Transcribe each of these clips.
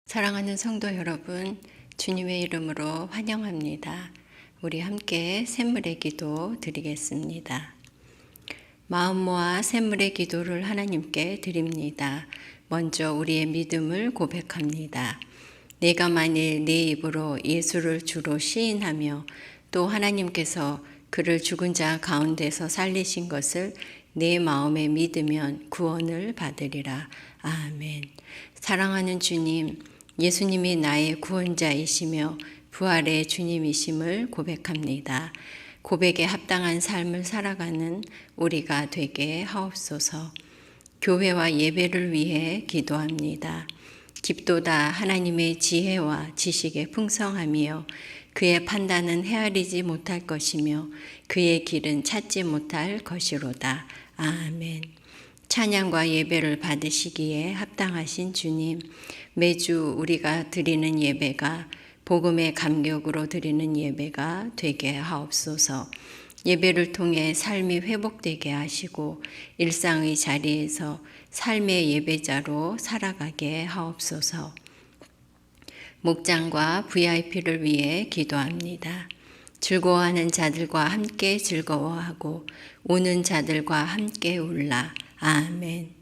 사랑하는 성도 여러분, 주님의 이름으로 환영합니다. 우리 함께 샘물의 기도 드리겠습니다. 마음 모아 샘물의 기도를 하나님께 드립니다. 먼저 우리의 믿음을 고백합니다. 내가 만일 내 입으로 예수를 주로 시인하며 또 하나님께서 그를 죽은 자 가운데서 살리신 것을 내 마음에 믿으면 구원을 받으리라. 아멘. 사랑하는 주님, 예수님이 나의 구원자이시며 부활의 주님이심을 고백합니다. 고백에 합당한 삶을 살아가는 우리가 되게 하옵소서. 교회와 예배를 위해 기도합니다. 깊도다 하나님의 지혜와 지식에 풍성하며 그의 판단은 헤아리지 못할 것이며 그의 길은 찾지 못할 것이로다. 아멘. 찬양과 예배를 받으시기에 합당하신 주님, 매주 우리가 드리는 예배가 복음의 감격으로 드리는 예배가 되게 하옵소서. 예배를 통해 삶이 회복되게 하시고 일상의 자리에서 삶의 예배자로 살아가게 하옵소서. 목장과 VIP를 위해 기도합니다. 즐거워하는 자들과 함께 즐거워하고 우는 자들과 함께 울라. 아멘.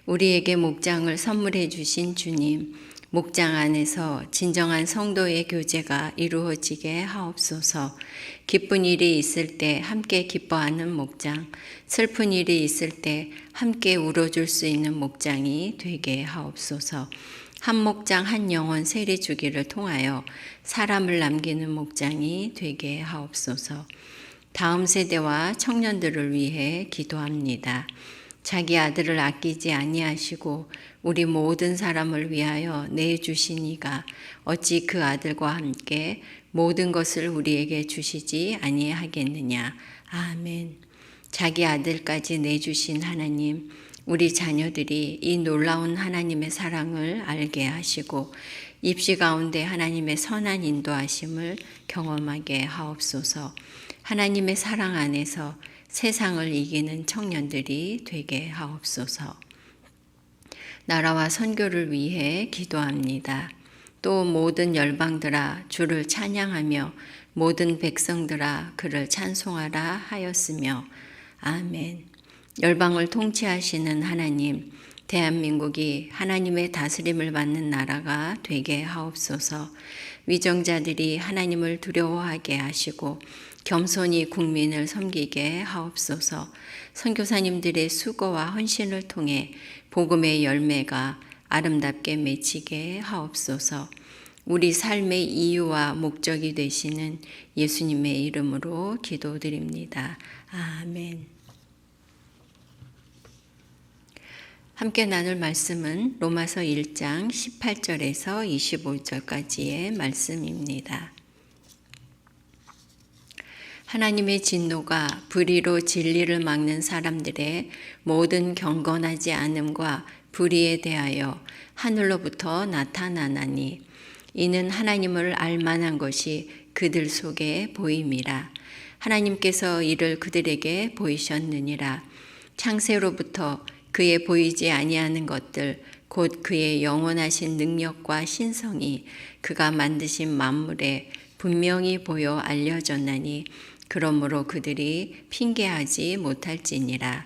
우리에게 목장을 선물해 주신 주님, 목장 안에서 진정한 성도의 교제가 이루어지게 하옵소서. 기쁜 일이 있을 때 함께 기뻐하는 목장, 슬픈 일이 있을 때 함께 울어줄 수 있는 목장이 되게 하옵소서. 한 목장 한 영혼 세례주기를 통하여 사람을 남기는 목장이 되게 하옵소서. 다음 세대와 청년들을 위해 기도합니다. 자기 아들을 아끼지 아니하시고 우리 모든 사람을 위하여 내주신 이가 어찌 그 아들과 함께 모든 것을 우리에게 주시지 아니하겠느냐. 아멘. 자기 아들까지 내주신 하나님, 우리 자녀들이 이 놀라운 하나님의 사랑을 알게 하시고 입시 가운데 하나님의 선한 인도하심을 경험하게 하옵소서. 하나님의 사랑 안에서 세상을 이기는 청년들이 되게 하옵소서. 나라와 선교를 위해 기도합니다. 또 모든 열방들아 주를 찬양하며 모든 백성들아 그를 찬송하라 하였으며 아멘. 열방을 통치하시는 하나님, 대한민국이 하나님의 다스림을 받는 나라가 되게 하옵소서. 위정자들이 하나님을 두려워하게 하시고 겸손히 국민을 섬기게 하옵소서. 선교사님들의 수고와 헌신을 통해 복음의 열매가 아름답게 맺히게 하옵소서. 우리 삶의 이유와 목적이 되시는 예수님의 이름으로 기도드립니다. 아멘. 함께 나눌 말씀은 로마서 1장 18절에서 25절까지의 말씀입니다. 하나님의 진노가 불의로 진리를 막는 사람들의 모든 경건하지 않음과 불의에 대하여 하늘로부터 나타나나니 이는 하나님을 알만한 것이 그들 속에 보임이라. 하나님께서 이를 그들에게 보이셨느니라. 창세로부터 그의 보이지 아니하는 것들 곧 그의 영원하신 능력과 신성이 그가 만드신 만물에 분명히 보여 알려졌나니 그러므로 그들이 핑계하지 못할지니라.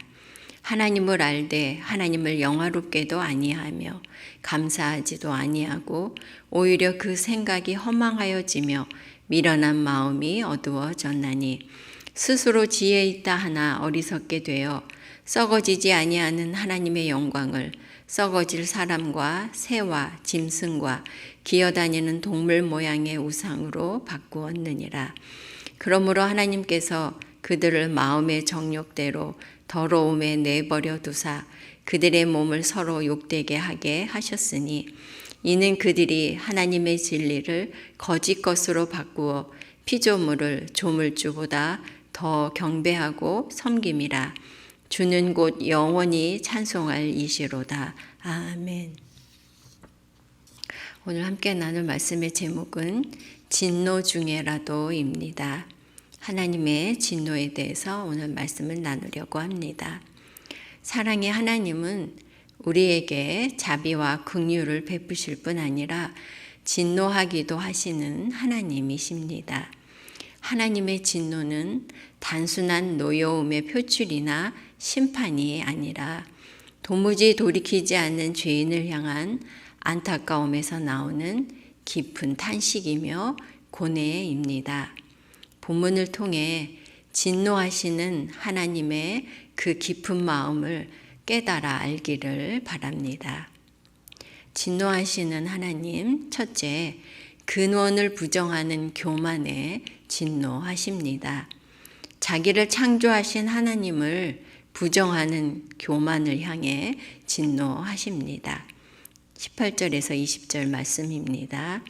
하나님을 알되 하나님을 영화롭게도 아니하며 감사하지도 아니하고 오히려 그 생각이 허망하여지며 미련한 마음이 어두워졌나니 스스로 지혜 있다 하나 어리석게 되어 썩어지지 아니하는 하나님의 영광을 썩어질 사람과 새와 짐승과 기어다니는 동물 모양의 우상으로 바꾸었느니라. 그러므로 하나님께서 그들을 마음의 정욕대로 더러움에 내버려 두사 그들의 몸을 서로 욕되게 하게 하셨으니 이는 그들이 하나님의 진리를 거짓 것으로 바꾸어 피조물을 조물주보다 더 경배하고 섬김이라. 주는 곧 영원히 찬송할 이시로다. 아멘. 오늘 함께 나눌 말씀의 제목은 진노 중에라도입니다. 하나님의 진노에 대해서 오늘 말씀을 나누려고 합니다. 사랑의 하나님은 우리에게 자비와 긍휼을 베푸실 뿐 아니라 진노하기도 하시는 하나님이십니다. 하나님의 진노는 단순한 노여움의 표출이나 심판이 아니라 도무지 돌이키지 않는 죄인을 향한 안타까움에서 나오는 깊은 탄식이며 고뇌입니다. 본문을 통해 진노하시는 하나님의 그 깊은 마음을 깨달아 알기를 바랍니다. 진노하시는 하나님, 첫째, 근원을 부정하는 교만에 진노하십니다. 자기를 창조하신 하나님을 부정하는 교만을 향해 진노하십니다. 18절에서 20절 말씀입니다.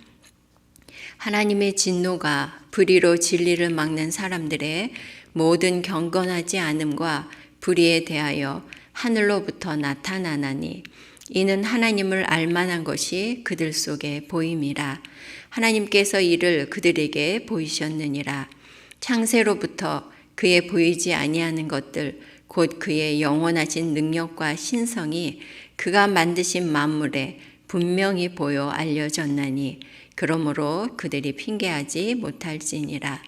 하나님의 진노가 불의로 진리를 막는 사람들의 모든 경건하지 않음과 불의에 대하여 하늘로부터 나타나나니 이는 하나님을 알만한 것이 그들 속에 보임이라. 하나님께서 이를 그들에게 보이셨느니라. 창세로부터 그의 보이지 아니하는 것들 곧 그의 영원하신 능력과 신성이 그가 만드신 만물에 분명히 보여 알려졌나니 그러므로 그들이 핑계하지 못할지니라.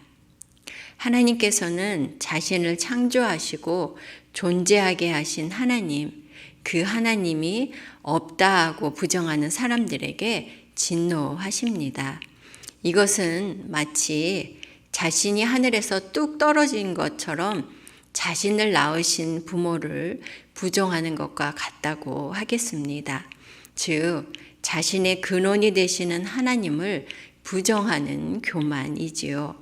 하나님께서는 자신을 창조하시고 존재하게 하신 하나님, 그 하나님이 없다 하고 부정하는 사람들에게 진노하십니다. 이것은 마치 자신이 하늘에서 뚝 떨어진 것처럼 자신을 낳으신 부모를 부정하는 것과 같다고 하겠습니다. 즉, 자신의 근원이 되시는 하나님을 부정하는 교만이지요.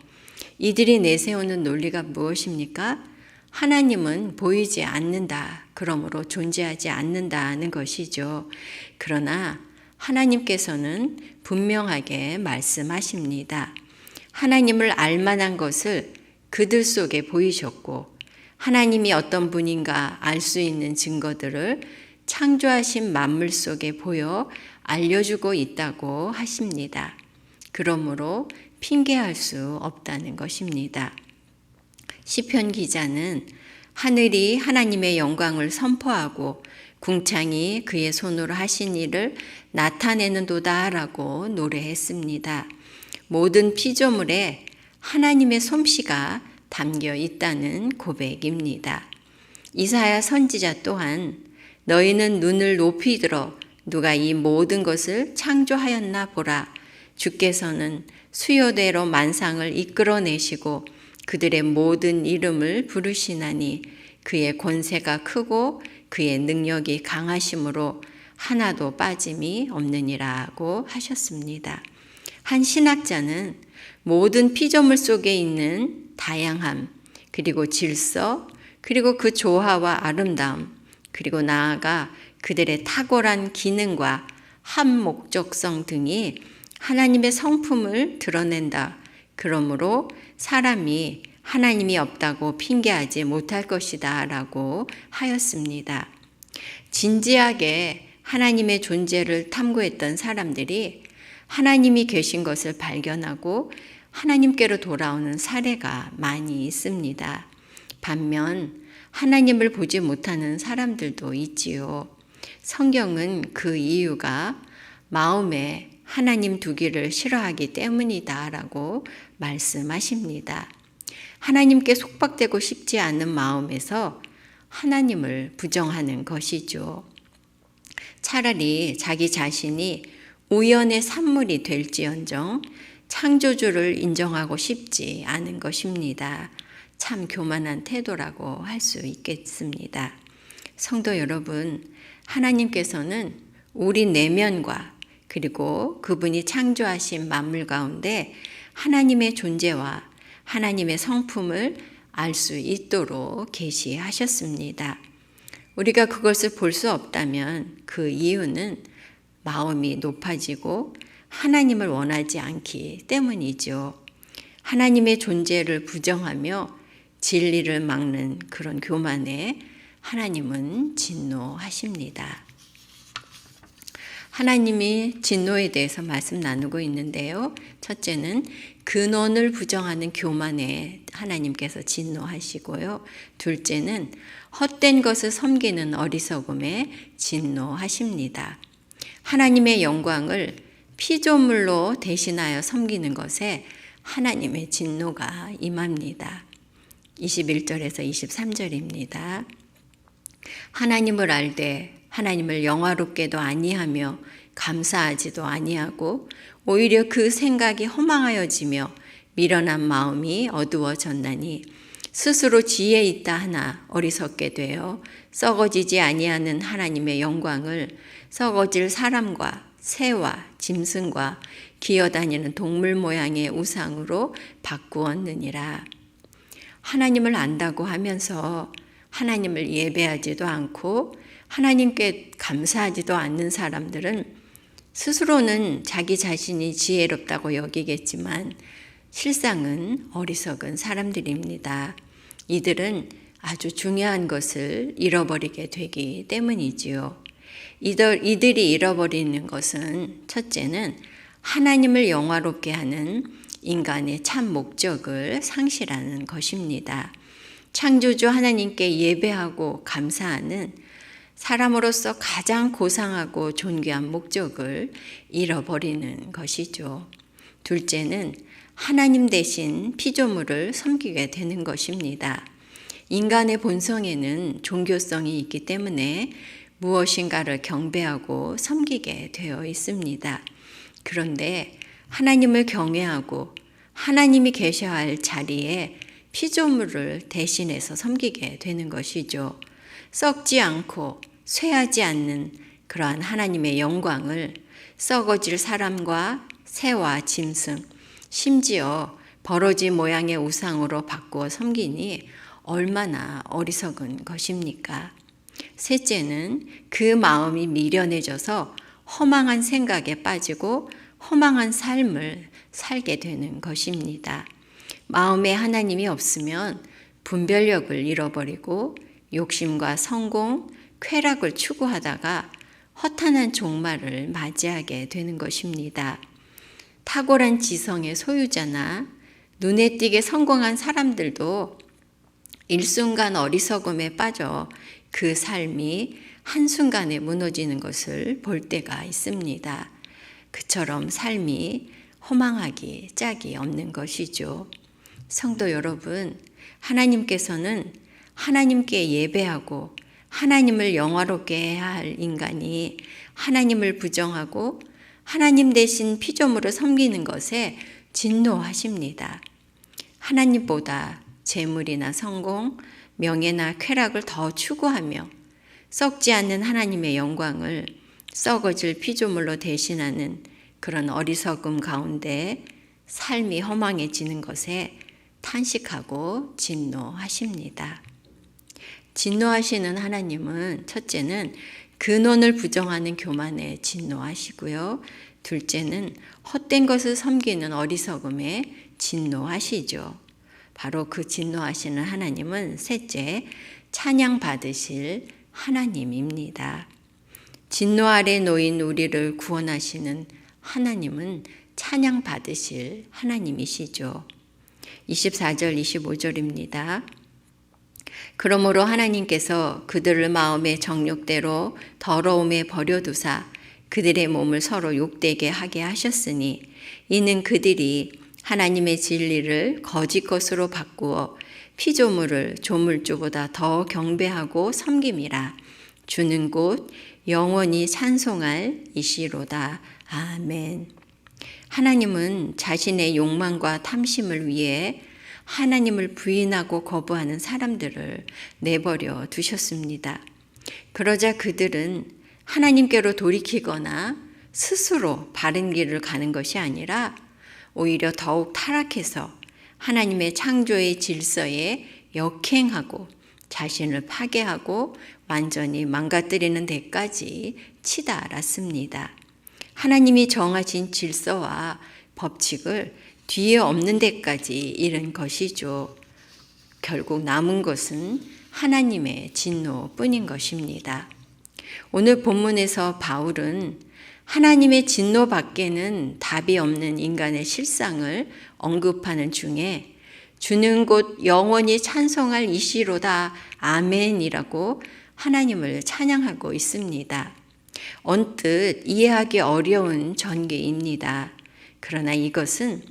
이들이 내세우는 논리가 무엇입니까? 하나님은 보이지 않는다. 그러므로 존재하지 않는다는 것이죠. 그러나 하나님께서는 분명하게 말씀하십니다. 하나님을 알만한 것을 그들 속에 보이셨고 하나님이 어떤 분인가 알 수 있는 증거들을 창조하신 만물 속에 보여 알려주고 있다고 하십니다. 그러므로 핑계할 수 없다는 것입니다. 시편 기자는 하늘이 하나님의 영광을 선포하고 궁창이 그의 손으로 하신 일을 나타내는도다라고 노래했습니다. 모든 피조물에 하나님의 솜씨가 담겨 있다는 고백입니다. 이사야 선지자 또한 너희는 눈을 높이 들어 누가 이 모든 것을 창조하였나 보라. 주께서는 수요대로 만상을 이끌어내시고 그들의 모든 이름을 부르시나니 그의 권세가 크고 그의 능력이 강하심으로 하나도 빠짐이 없느니라고 하셨습니다. 한 신학자는 모든 피조물 속에 있는 다양함, 그리고 질서, 그리고 그 조화와 아름다움, 그리고 나아가 그들의 탁월한 기능과 한 목적성 등이 하나님의 성품을 드러낸다. 그러므로 사람이 하나님이 없다고 핑계하지 못할 것이다 라고 하였습니다. 진지하게 하나님의 존재를 탐구했던 사람들이 하나님이 계신 것을 발견하고 하나님께로 돌아오는 사례가 많이 있습니다. 반면 하나님을 보지 못하는 사람들도 있지요. 성경은 그 이유가 마음에 하나님 두기를 싫어하기 때문이다 라고 말씀하십니다. 하나님께 속박되고 싶지 않은 마음에서 하나님을 부정하는 것이죠. 차라리 자기 자신이 우연의 산물이 될지언정 창조주를 인정하고 싶지 않은 것입니다. 참 교만한 태도라고 할 수 있겠습니다. 성도 여러분, 하나님께서는 우리 내면과 그리고 그분이 창조하신 만물 가운데 하나님의 존재와 하나님의 성품을 알 수 있도록 계시하셨습니다. 우리가 그것을 볼 수 없다면 그 이유는 마음이 높아지고 하나님을 원하지 않기 때문이죠. 하나님의 존재를 부정하며 진리를 막는 그런 교만에 하나님은 진노하십니다. 하나님이 진노에 대해서 말씀 나누고 있는데요. 첫째는 근원을 부정하는 교만에 하나님께서 진노하시고요. 둘째는 헛된 것을 섬기는 어리석음에 진노하십니다. 하나님의 영광을 피조물로 대신하여 섬기는 것에 하나님의 진노가 임합니다. 21절에서 23절입니다. 하나님을 알되 하나님을 영화롭게도 아니하며 감사하지도 아니하고 오히려 그 생각이 허망하여지며 미련한 마음이 어두워졌나니 스스로 지혜 있다 하나 어리석게 되어 썩어지지 아니하는 하나님의 영광을 썩어질 사람과 새와 짐승과 기어다니는 동물 모양의 우상으로 바꾸었느니라. 하나님을 안다고 하면서 하나님을 예배하지도 않고 하나님께 감사하지도 않는 사람들은 스스로는 자기 자신이 지혜롭다고 여기겠지만 실상은 어리석은 사람들입니다. 이들은 아주 중요한 것을 잃어버리게 되기 때문이지요. 이들이 잃어버리는 것은 첫째는 하나님을 영화롭게 하는 인간의 참 목적을 상실하는 것입니다. 창조주 하나님께 예배하고 감사하는 사람으로서 가장 고상하고 존귀한 목적을 잃어버리는 것이죠. 둘째는 하나님 대신 피조물을 섬기게 되는 것입니다. 인간의 본성에는 종교성이 있기 때문에 무엇인가를 경배하고 섬기게 되어 있습니다. 그런데 하나님을 경외하고 하나님이 계셔야 할 자리에 피조물을 대신해서 섬기게 되는 것이죠. 썩지 않고 쇠하지 않는 그러한 하나님의 영광을 썩어질 사람과 새와 짐승, 심지어 버러지 모양의 우상으로 바꾸어 섬기니 얼마나 어리석은 것입니까? 셋째는 그 마음이 미련해져서 허망한 생각에 빠지고 허망한 삶을 살게 되는 것입니다. 마음에 하나님이 없으면 분별력을 잃어버리고 욕심과 성공, 쾌락을 추구하다가 허탄한 종말을 맞이하게 되는 것입니다. 탁월한 지성의 소유자나 눈에 띄게 성공한 사람들도 일순간 어리석음에 빠져 그 삶이 한순간에 무너지는 것을 볼 때가 있습니다. 그처럼 삶이 허망하기 짝이 없는 것이죠. 성도 여러분, 하나님께서는 하나님께 예배하고 하나님을 영화롭게 해야 할 인간이 하나님을 부정하고 하나님 대신 피조물을 섬기는 것에 진노하십니다. 하나님보다 재물이나 성공, 명예나 쾌락을 더 추구하며 썩지 않는 하나님의 영광을 썩어질 피조물로 대신하는 그런 어리석음 가운데 삶이 허망해지는 것에 탄식하고 진노하십니다. 진노하시는 하나님은 첫째는 근원을 부정하는 교만에 진노하시고요. 둘째는 헛된 것을 섬기는 어리석음에 진노하시죠. 바로 그 진노하시는 하나님은 셋째, 찬양 받으실 하나님입니다. 진노 아래 놓인 우리를 구원하시는 하나님은 찬양 받으실 하나님이시죠. 24절, 25절입니다. 그러므로 하나님께서 그들을 마음의 정욕대로 더러움에 버려두사 그들의 몸을 서로 욕되게 하게 하셨으니 이는 그들이 하나님의 진리를 거짓 것으로 바꾸어 피조물을 조물주보다 더 경배하고 섬김이라. 주는 곳 영원히 찬송할 이시로다. 아멘. 하나님은 자신의 욕망과 탐심을 위해 하나님을 부인하고 거부하는 사람들을 내버려 두셨습니다. 그러자 그들은 하나님께로 돌이키거나 스스로 바른 길을 가는 것이 아니라 오히려 더욱 타락해서 하나님의 창조의 질서에 역행하고 자신을 파괴하고 완전히 망가뜨리는 데까지 치달았습니다. 하나님이 정하신 질서와 법칙을 뒤에 없는 데까지 이른 것이죠. 결국 남은 것은 하나님의 진노뿐인 것입니다. 오늘 본문에서 바울은 하나님의 진노 밖에는 답이 없는 인간의 실상을 언급하는 중에 주는 곧 영원히 찬송할 이시로다 아멘이라고 하나님을 찬양하고 있습니다. 언뜻 이해하기 어려운 전개입니다. 그러나 이것은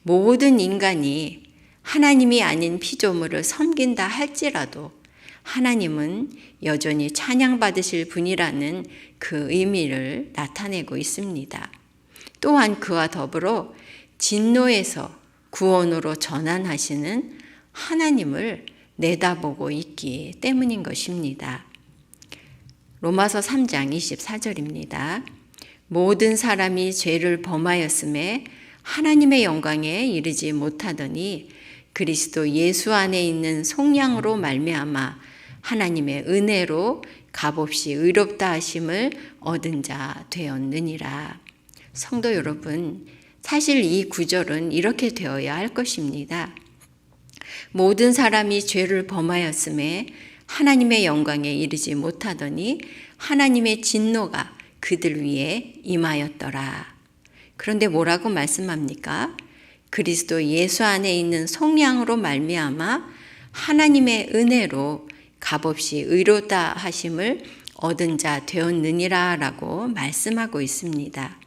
모든 인간이 하나님이 아닌 피조물을 섬긴다 할지라도 하나님은 여전히 찬양받으실 분이라는 그 의미를 나타내고 있습니다. 또한 그와 더불어 진노에서 구원으로 전환하시는 하나님을 내다보고 있기 때문인 것입니다. 로마서 3장 24절입니다. 모든 사람이 죄를 범하였음에 하나님의 영광에 이르지 못하더니 그리스도 예수 안에 있는 속량으로 말미암아 하나님의 은혜로 값없이 의롭다 하심을 얻은 자 되었느니라. 성도 여러분, 사실 이 구절은 이렇게 되어야 할 것입니다. 모든 사람이 죄를 범하였음에 하나님의 영광에 이르지 못하더니 하나님의 진노가 그들 위에 임하였더라. 그런데 뭐라고 말씀합니까? 그리스도 예수 안에 있는 속량으로 말미암아 하나님의 은혜로 값없이 의롭다 하심을 얻은 자 되었느니라 라고 말씀하고 있습니다.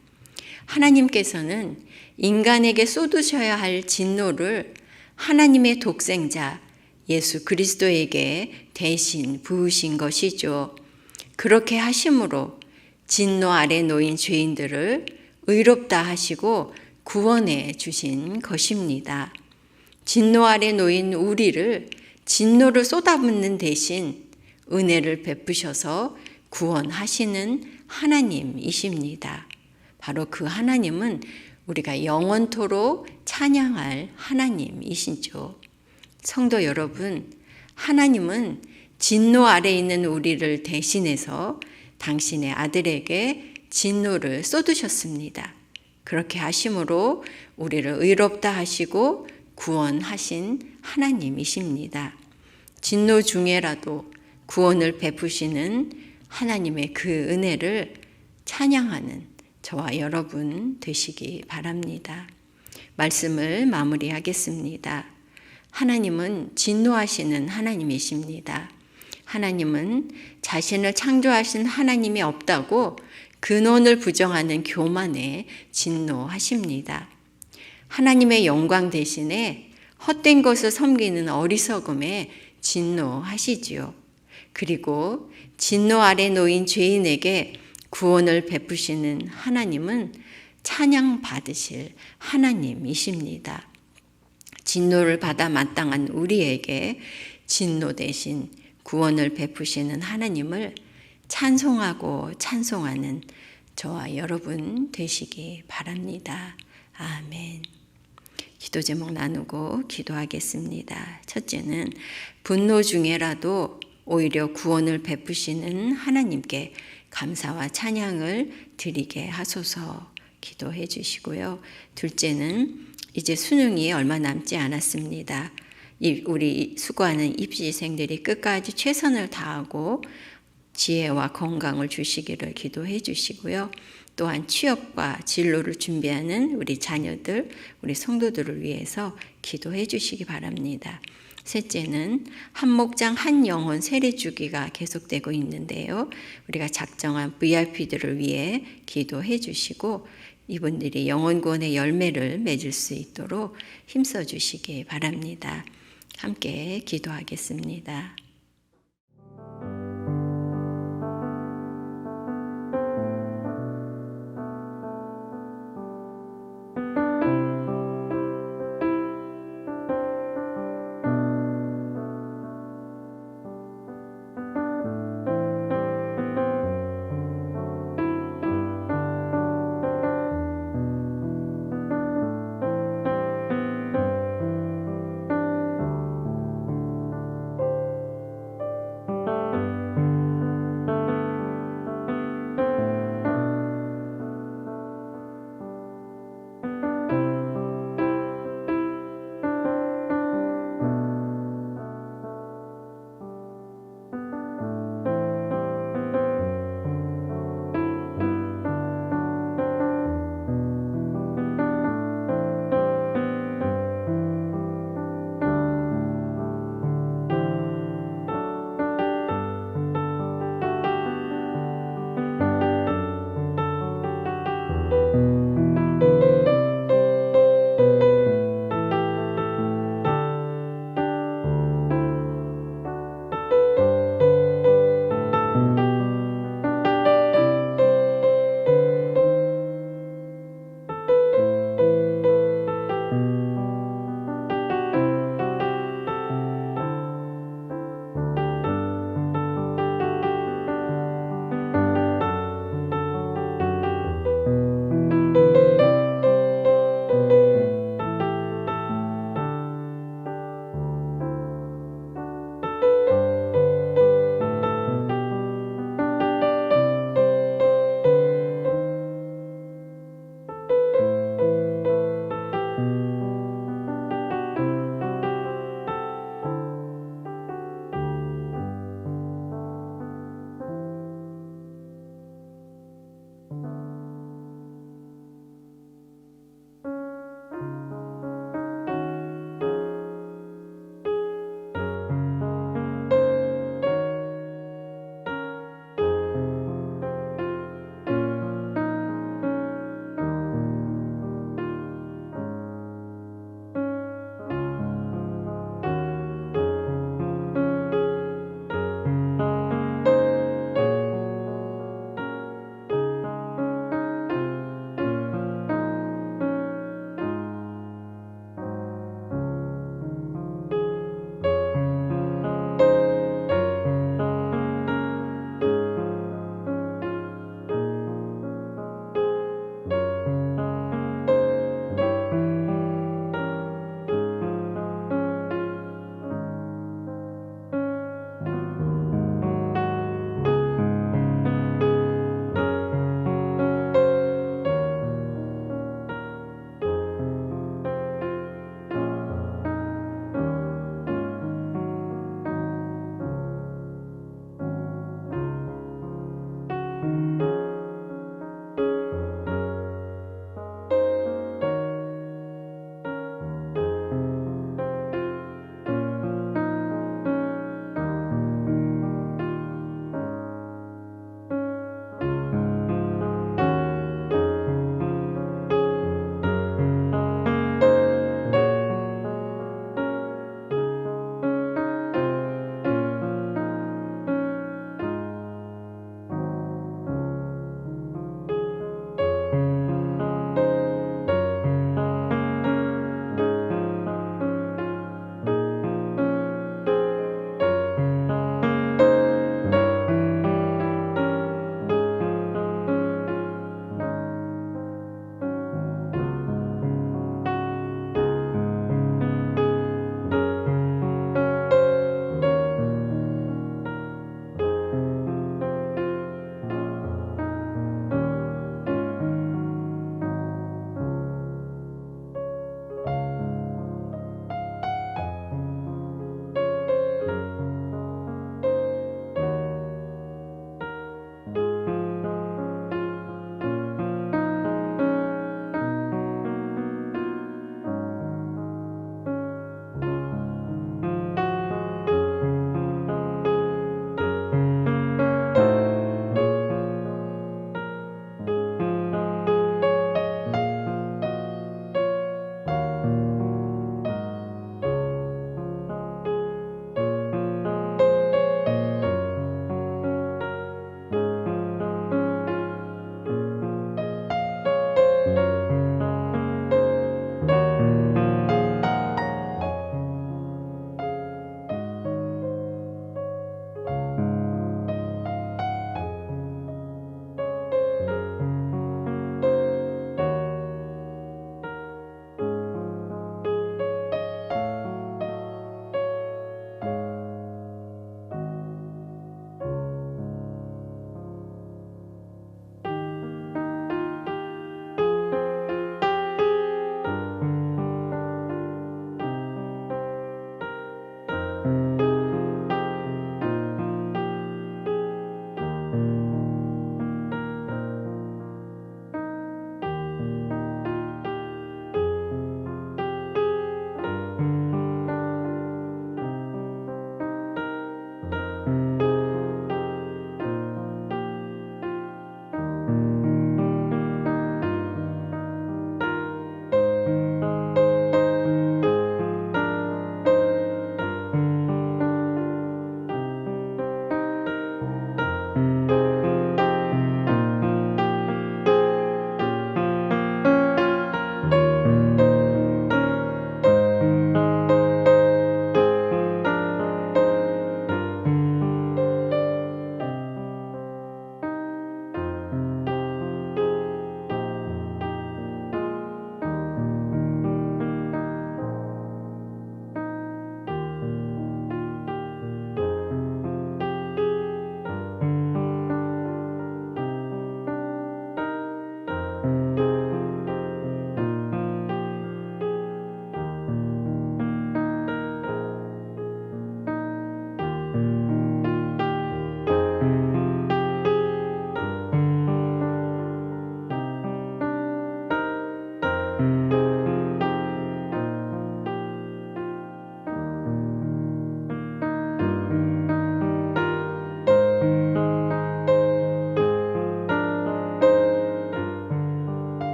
하나님께서는 인간에게 쏟으셔야 할 진노를 하나님의 독생자 예수 그리스도에게 대신 부으신 것이죠. 그렇게 하심으로 진노 아래 놓인 죄인들을 의롭다 하시고 구원해 주신 것입니다. 진노 아래 놓인 우리를 진노를 쏟아붓는 대신 은혜를 베푸셔서 구원하시는 하나님이십니다. 바로 그 하나님은 우리가 영원토록 찬양할 하나님이시죠. 성도 여러분, 하나님은 진노 아래 있는 우리를 대신해서 당신의 아들에게 진노를 쏟으셨습니다. 그렇게 하심으로 우리를 의롭다 하시고 구원하신 하나님이십니다. 진노 중에라도 구원을 베푸시는 하나님의 그 은혜를 찬양하는 저와 여러분 되시기 바랍니다. 말씀을 마무리하겠습니다. 하나님은 진노하시는 하나님이십니다. 하나님은 자신을 창조하신 하나님이 없다고 근원을 부정하는 교만에 진노하십니다. 하나님의 영광 대신에 헛된 것을 섬기는 어리석음에 진노하시지요. 그리고 진노 아래 놓인 죄인에게 구원을 베푸시는 하나님은 찬양받으실 하나님이십니다. 진노를 받아 마땅한 우리에게 진노 대신 구원을 베푸시는 하나님을 찬송하고 찬송하는 저와 여러분 되시기 바랍니다. 아멘. 기도 제목 나누고 기도하겠습니다. 첫째는 분노 중에라도 오히려 구원을 베푸시는 하나님께 감사와 찬양을 드리게 하소서 기도해 주시고요. 둘째는 이제 수능이 얼마 남지 않았습니다. 우리 수고하는 입시생들이 끝까지 최선을 다하고 지혜와 건강을 주시기를 기도해 주시고요. 또한 취업과 진로를 준비하는 우리 자녀들, 우리 성도들을 위해서 기도해 주시기 바랍니다. 셋째는 한 목장 한 영혼 세례 주기가 계속되고 있는데요. 우리가 작정한 VIP들을 위해 기도해 주시고 이분들이 영혼 구원의 열매를 맺을 수 있도록 힘써 주시기 바랍니다. 함께 기도하겠습니다.